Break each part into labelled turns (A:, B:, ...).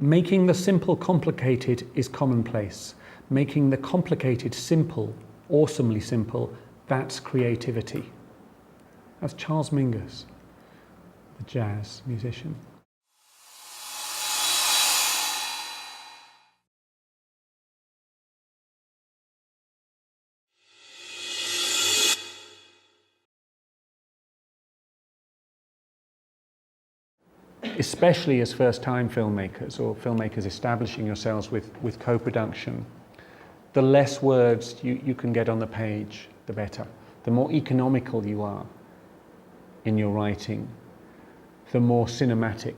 A: Making the simple complicated is commonplace. Making the complicated simple, awesomely simple, that's creativity. That's Charles Mingus, the jazz musician. Especially as first-time filmmakers or filmmakers establishing yourselves with co-production, the less words you can get on the page, the better. The more economical you are in your writing, the more cinematic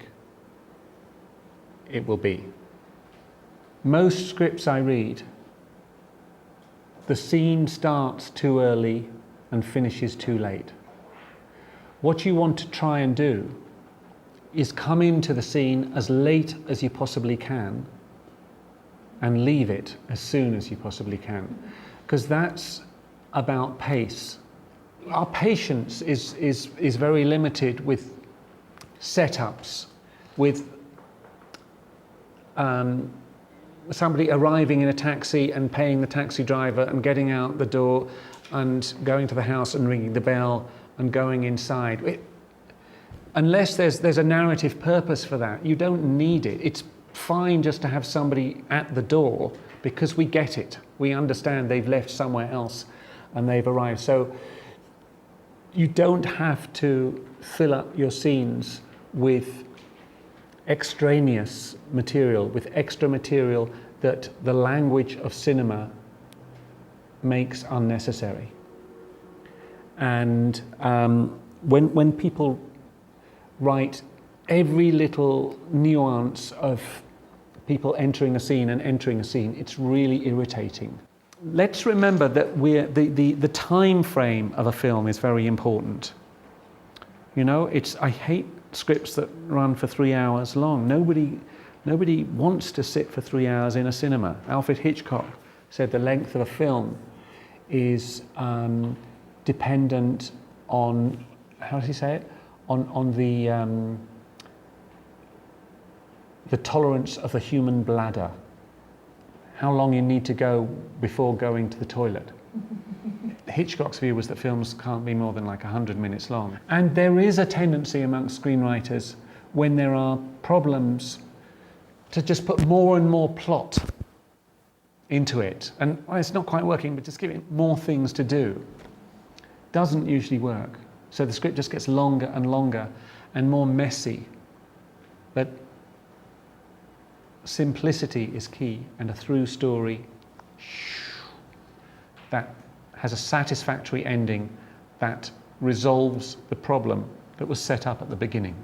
A: it will be. Most scripts I read, the scene starts too early and finishes too late. What you want to try and do is come into the scene as late as you possibly can and leave it as soon as you possibly can, because that's about pace. Our patience is very limited with setups, with somebody arriving in a taxi and paying the taxi driver and getting out the door and going to the house and ringing the bell and going inside. Unless there's a narrative purpose for that, you don't need it. It's fine just to have somebody at the door because we get it. We understand they've left somewhere else and they've arrived. So you don't have to fill up your scenes with extraneous material, with extra material that the language of cinema makes unnecessary. And when people write every little nuance of people entering a scene and entering a scene, it's really irritating. Let's remember that the time frame of a film is very important. You know, I hate scripts that run for 3 hours long. Nobody wants to sit for 3 hours in a cinema. Alfred Hitchcock said the length of a film is dependent on, how does he say it? On the tolerance of the human bladder. How long you need to go before going to the toilet. Hitchcock's view was that films can't be more than like 100 minutes long. And there is a tendency amongst screenwriters, when there are problems, to just put more and more plot into it. And well, it's not quite working, but just give it more things to do. Doesn't usually work. So the script just gets longer and longer and more messy. But simplicity is key, and a through story that has a satisfactory ending that resolves the problem that was set up at the beginning.